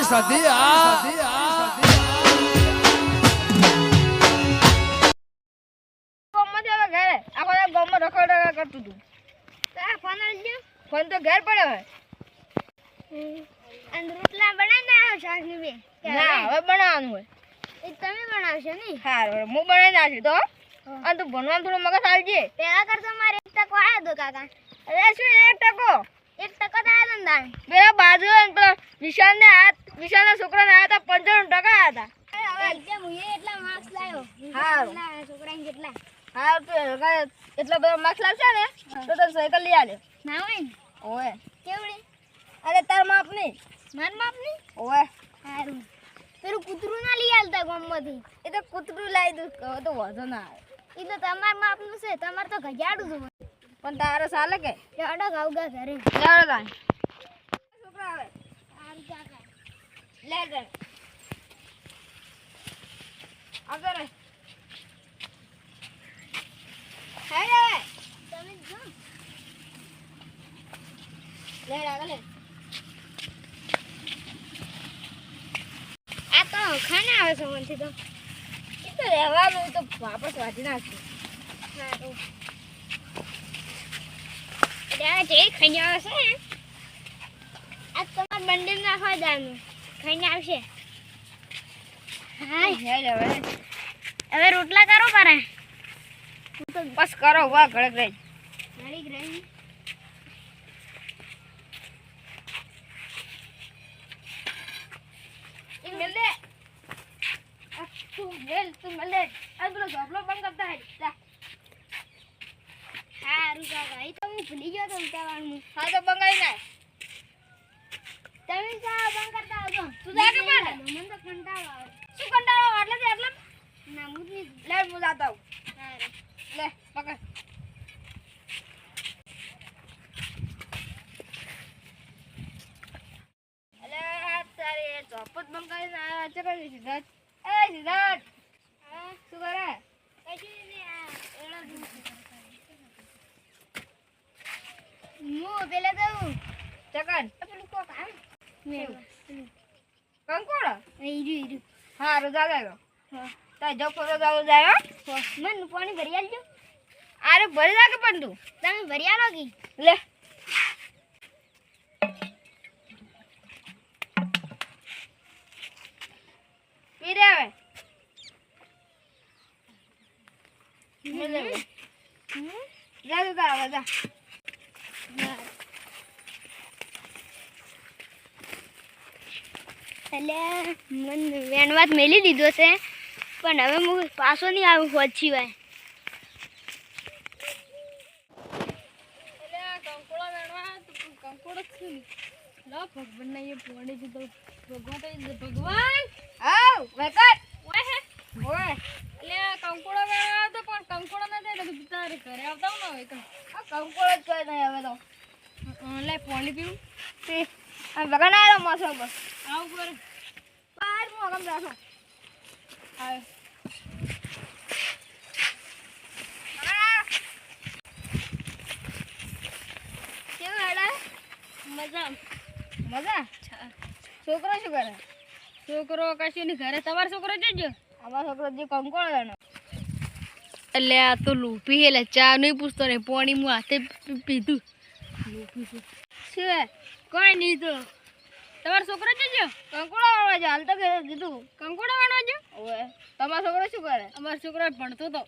સધી આ ફોન તો ઘર પડ્યો હે અને રોટલા બનાવીને શાક ની બે ના હવે બનાવવાનું હોય એ તમે બનાવશો ને હારું હું બનાવી નાખી તો અને તું ભણવાનું થોડું મગજ આવજે પેલા કરતો મારે 1 ટકો આયો તો કાકા અરે શું 1 ટકો 1 ટકો તો આયો ને દાણ પેલા બાજુ પેલા વિશાલના છોકરાને આયા હતા 95 ટકા આયા હતા હવે એકદમ હું એટલા માર્ક્સ લાવ્યો હારું છોકરાને કેટલા હા તો એટલા બધા માર્ક્સ લાવશે ને તો તને સાયકલ લઈ આલે ના હોય ને ઓય કેવડી અરે તાર માપની માર માપની ઓય હારું પેલું કૂતરું ના લઈ આલતા ગામમાંથી એ તો કૂતરું લાવી દઉં તો વધો ના આવે એ તો તમાર માપનું છે તમાર તો ગજાડું છું પણ તારો સાલે કે અડો ગાવગા ઘરે જાડો તા છોકરા આવે આમ કાકા લે ગણ આગળ હાય તમે જો લે આગળ લે આ તો ખાના આવે છે મનથી તો એ તો રહેવાનું તો વાપસ વાજી નાખશું સારું એટલે જે ખાઈને આવે છે આ તમાર બંડલ નાખવા જવાનું ખાઈને આવશે હા હવે રોટલા કરો પારે બસ કરો વાહ ઘડક રહી ઘડીક રહી मिले तू मिले अब तो गपलो बंद करता है जा हारू काका ई तो હું ભૂલી ગયો તો ઉતાવળમાં હા તો બંગાઈ ના તમે જા બંધ કરતા આવજો તું જા કે પણ મને તો કંટાળો આવે શું કંટાળો એટલે તે એટલે ના મુદની લે હું જાતા હું હા લે પકડ ચોપટ બંગાઈ ના ચકર સિદ્ધાર્થ એ સિદ્ધાર્થ હા શું કરે કઈ ને આ એડા દૂર હું પેલા દઉં ચકન પેલું કોક આમ મે કંકોડો ઈરુ હા રોજા ગયો હા તા જો ફરો જાવ મન પાણી ભરી આલજો અરે ભરી જા કે પણ તું તમે ભરી આલો કી લે પીરે આવે લે જા જા આવે જા એટલે મન વેણવાત મેલી દીધો છે પણ હવે હું પાછો નહીં આવું હોત સિવાય એટલે કંકોળો વેણવા તો કંકોળો જ છે લા ભગવાન ના એ પોણી દીધો ભગવાન આવ વેકટ ઓય ઓય એટલે કંકોળો વેણવા તો પણ કંકોળો ના દે તો બિચારે ઘરે આવતા ન હોય કે આ કંકોળો જ કોઈ નહીં હવે તો લે પાણી પીવું તે આ ભગવાન આયો માસો બસ આવ પર બાર મો ગમ જાસો આવ કેવું હેડા મજા મજા છોકરો શું કરે છોકરો કશું નહીં ઘરે તમારો છોકરો જોજો અમારો છોકરો જે કંકોળો વેણો એટલે આ તો લૂપી એટલે ચા નહીં પૂછતો ને પાણી હું હાથે પીધું લૂપી શું કોઈ નહીં તો તમારો છોકરો જોજો કંકોળો વાળવા છે હાલ તો કીધું કંકોળો વાળવા છે ઓવે તમારો છોકરો શું કરે અમારો છોકરો ભણતો તો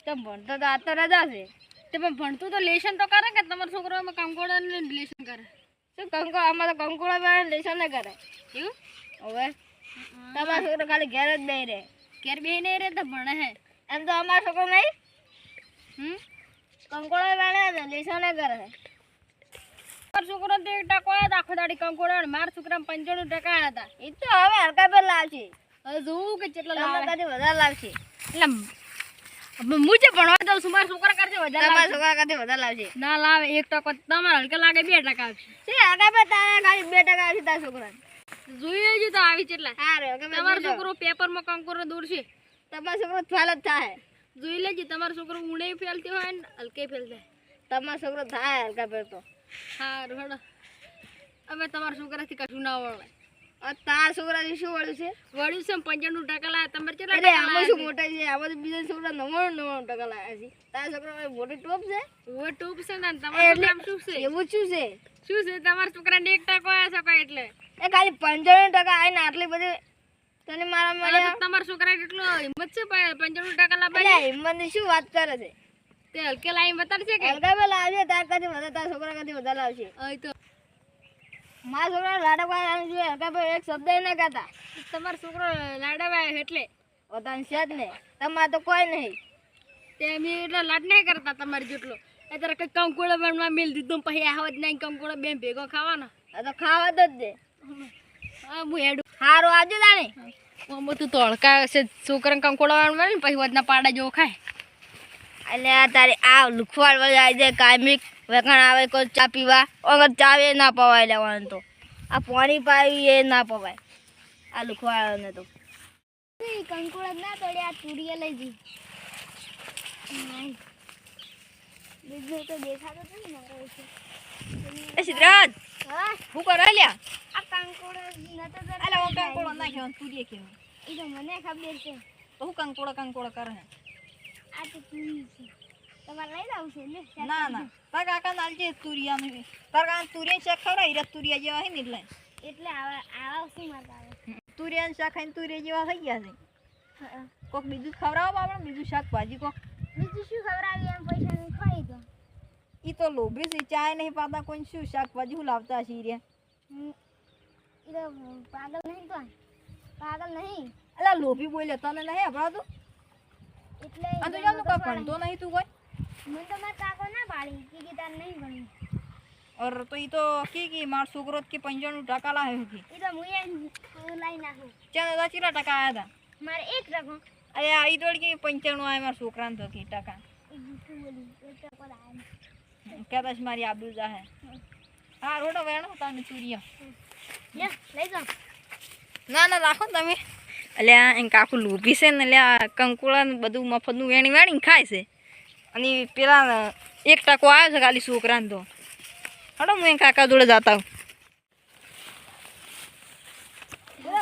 તેમ ભણતો તો આ તો રજા છે તે પણ ભણતું તો લેશન તો કરે કે તમારો છોકરો એમાં કંકોળાને લેશન કરે શું કંકોળો આમાં તો કંકોળો વાળા લેશન ન કરે એવું ઓવે તમારો છોકરો ખાલી ઘેર જ નહીં રહે ઘેર બેહી નહીં રહે તો ભણે હે એમ તો અમારો છોકરો નહીં કંકોળો વાળા લેશન ન કરે છોકરો તો 1 ટકો આયા આખો દાડી કંકોડો મારા છોકરા 95 ટકા આયા હતા એ તો હવે હલકા પર લાવશે હવે જોવું કે કેટલા લાવે કદી વધારે લાવશે એટલે હું જે ભણવા દઉં છું મારા છોકરા કરતે વધારે તમારા છોકરા કરતે વધારે લાવશે ના લાવે 1 ટકો તમારા હલકા લાગે 2 ટકા આવશે છે હલકા પર તારા ખાલી 2 ટકા આવશે તારા છોકરા જોઈએ જ તો આવી કેટલા હારે તમારો છોકરો પેપરમાં કંકોડો દોરશે તમારો છોકરો ફેલ જ થાય જોઈ લેજે તમારો છોકરો ઊંડે ફેલતી હોય ને હલકે ફેલ થાય તમારો છોકરો થાય હલકા પર તો હારું હડો હવે તમારા છોકરાથી કશું ના વળે. તાર છોકરાથી શું વળ્યું છે? વળ્યું છે 95% લાયા. તમારે કેટલા એટલે ટકા આમાં શું લાયા મોટા છે? આમાં તો બીજા છોકરા 99% લાયા છે. તારા છોકરા મોટી ટોપ છે? છે? ઓવે ટોપ છે ને તમારા છોકરામાં શું છે? એવું શું છે? શું છે તમારા છોકરાને 1% આયા છે કાંઈ એટલે. એ ખાલી 95% આવીને આટલી બધી તને મારા હવે મળ્યા? તો તમારા છોકરાને એટલો હિંમત છે 95% લાવવાની. એટલે હિંમતની શું વાત કરે છે? તે હલકે લાઈન બતાડશે કે હલકા બે લાવશે, તાર કાથી વધારે, તારા છોકરા કાથી વધારે લાવશે. અહીં તો મારા છોકરા લાડકવા લાવશે, હલકા બે એક શબ્દ ના કહેતા. તમારો છોકરો લાડવાય એટલે પોતાની છે જ ને, તમારે તો કોઈ નહીં. તે અમે એટલો લાડ નહીં કરતા તમારે જેટલો. અત્યારે કંઈક કંકોડો બનવા મેલ દીધું પછી આવત નહીં કંકોડો બે ભેગો ખાવાનો. આ તો ખાવા તો જ દે. હા હું હેડું હારું આજે તાણે. આમાં તું તોડકા હશે છોકરાને કંકોડો બનવા ને પછી વધના પાડા જેવો ખાય. એટલે આ તારી આ લુખવાડ વળી આવી જાય કાયમિક વેકણ આવે કોઈ ચા પીવા વગર ચા એ ના પવાય લેવાનું તો આ પાણી પાવી એ ના પવાય આ લુખવાડને તો કંકુળ ના તોડે આ તુરીએ લઈ જઈ બીજું તો દેખાતો નથી એ સિદ્ધરાજ હું કરો લ્યા આ કંકુળ નતો કરે અલા હું કંકુળ નાખ્યો તુરીએ કેમ ઈ તો મને ખબર છે તો હું કંકુળ કરે આ તો તુરી છે તમારે લઈ જાવ છે ને ના ના તાર કાકા નાલજે તુરિયાનું તાર કાકા તુરિયા શાક ખવડા હીરા તુરિયા જેવા હે ને એટલે આવા શું મારતા આવે તુરિયાનું શાક ખાઈને તુરિયા જેવા થઈ ગયા છે કોક બીજું ખવડાવો આપણે બીજું શાકભાજી કોક બીજું શું ખવડાવી એમ પૈસા નહીં ખાઈ તો ઈ તો લોભી છે ચાય નહીં પાતા કોઈ શું શાકભાજી હું લાવતા છે હીરા ઈ તો પાગલ નહીં અલા લોભી બોલે તને નહીં હભળાતું એટલે આ તો જાનું કા ભણતો નહીં તું કોઈ મને તો મારા કાકો ના પાડી કે તાર નહીં ભણી ઓર તો ઈ તો કે માર છોકરો કે 95% લાવ્યો કે ઈ તો મુએ લઈ નાખું ચાલ તો કેટલા ટકા આયા હતા મારે 1%. અરે આ ઈ તો કે 95 આયા માર છોકરાને તો કે ટકા ઈ જૂઠું બોલી 1% આયા કદાચ મારી આબરૂ જાહે હા રોટો વેણો તમે તુરિયા લે લઈ જાઓ ના ના રાખો તમે અલ્યા એમ કાકુ લોભી છે ને અલ્યા કંકુળા બધું મફતનું વેણી ખાય છે અને પેલા 1% આવ્યો છે ખાલી છોકરાને તો હડો હું કાકા જોડે જતા હું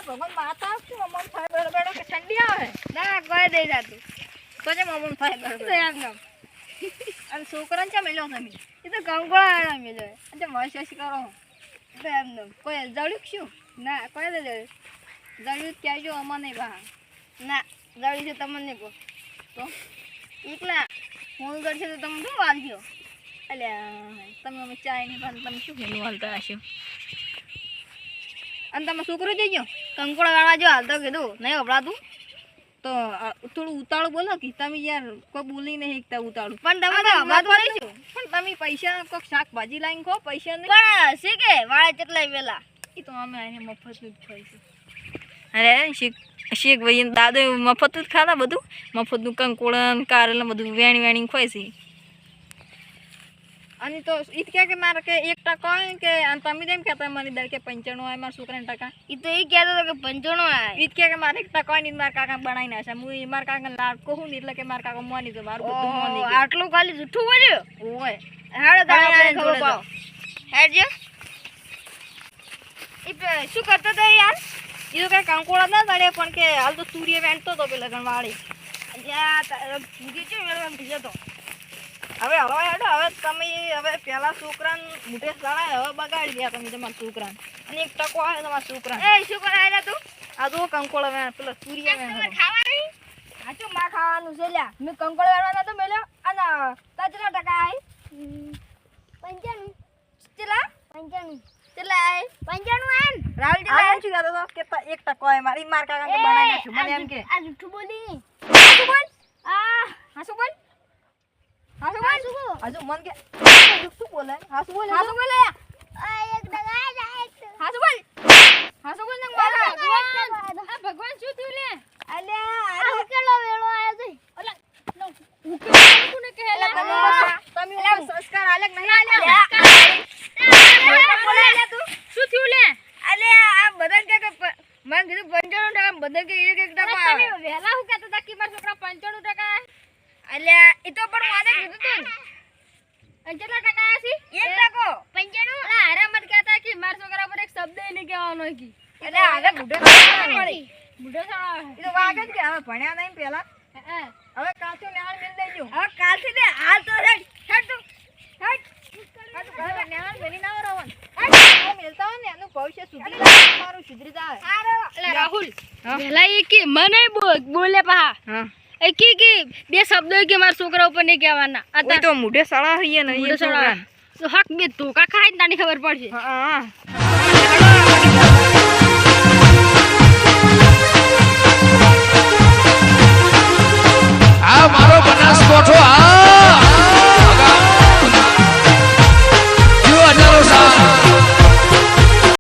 ભગવાન માતા મમ્મ થાય બેડો કે ઠંડી આવે ના કોઈ દઈ જાતું તો જે મમ્મ થાય બેડો અને છોકરાને ચા મેલ્યો તમે એ તો કંકુળા મેલ્યો અને મસ્ત કરો તો એમ કોઈ જળ્યું શું ના કોઈ દે જળ્યું કહેજો અમને નહીં બહાર ના જળી છે તમને નહીં કહો તો એકલા હું ગળશે તો તમે શું વાલજો એટલે તમે અમે ચાય નહીં પાડે તમે શું ઘેનું હાલતા હશો અને તમે છોકરો જઈજો કંકોડા વાળવા જો હાલતો કીધું નહીં અભડાતું તો થોડું ઉતાળું બોલો કે તમે યાર કોઈ બોલી નહીં એકતા ઉતાળું પણ તમે તો અભડાતું રહીશું પણ તમે પૈસા કોઈક શાકભાજી લાવીને ખો પૈસા નહીં પણ શીખે વાળે કેટલાય વેલા એ તો અમે એને મફતનું જ ખાઈશું અરે શીખ ભાઈ દાદો મફત જ ખાતા બધું મફતનું કંકોળન કારેલ બધું વેણી ખોય છે અને તો ઈ કે મારે કે 1% હોય કે તમે તેમ કહેતા મને દર કે 95 હોય મારા છોકરાને ટકા ઈ તો ઈ કહેતો કે 95 હોય ઈ કે મારે 1% હોય ને મારા કાકા બનાવીને હશે હું મારા કાકા લાડકો હું એટલે કે મારા કાકા મોની તો મારું બધું મોની આટલું ખાલી જૂઠું બોલ્યો ઓય હાડો તારે ખબર પાવ હેડજો ઈ શું કરતો તો યાર ઈ તો કઈ કંકોળા ના તળે પણ કે હાલ તો સૂર્ય વેણતો તો પેલા ગણવાળી જ્યાં પૂરી છે મેળવા બીજો તો હવે હેડો હવે તમે હવે પેલા છોકરાને મોટે સળાય હવે બગાડી ગયા તમે તમારા છોકરાને અને 1% આવે તમારા છોકરાને એ શું કરાય તું આ જો કંકોળા વેણ પેલા સૂર્ય વેણ ખાવાની હાચું માં ખાવાનું છે લ્યા મેં કંકોળા વેણવા તો મેલ્યો અને તાજના ટકા આઈ 95 ચલા 95 ચલા આઈ 95 આન રાવલ આ શું કહેતો તો કે 1% આવે મારી માર કાકા કે બનાવી નાખ્યું મને એમ કે આ જૂઠું બોલી શું બોલ આ હાસુ બોલ હાસુ બોલ હાસુ મન કે જૂઠું બોલે હાસુ બોલ આ 1% જાય હાસુ બોલ ને મારા આ ભગવાન શું થયું લે અલ્યા આ કેલો વેળો આયો છે અલા હું કે કોને કહેલા તમે સંસ્કાર આલક નહીં આલ્યા શું થયું લે અલ્યા આ બધા કે મેં કીધું 95% બધા કે 1% આવે તમે વેલા હું કહેતા હતા કે મારા છોકરા 95% અલ્યા ઈ તો પણ મને કીધું તું કેટલા ટકા આસી 1% 95 અલા હારા મત કહેતા કે મારા છોકરા પર એક શબ્દ નહીં કહેવાનો કી એટલે આને બુઢો પડી બુઢો સાળો એ તો વાગે જ કે હવે ભણ્યા નહીં પેલા હે હવે કાચું નેહાળ મિલ દેજો હવે કાલથી ને હાલ તો હેડ તું હેડ નેહાળ મેલી ના રવન હેડ મિલતા હોય ને એનું ભવિષ્ય સુધરી જાય તમારું સુધરી જાય એટલે રાહુલ પેલા એ કે મને બોલે પા હા એ કે બે શબ્દો કે મારા છોકરા ઉપર નહીં કહેવાના ઓય તો મુઢે સળા હઈએ ને બુઢો સાળો તો હક બે ધોકા ખાય ને તાની ખબર પડશે હા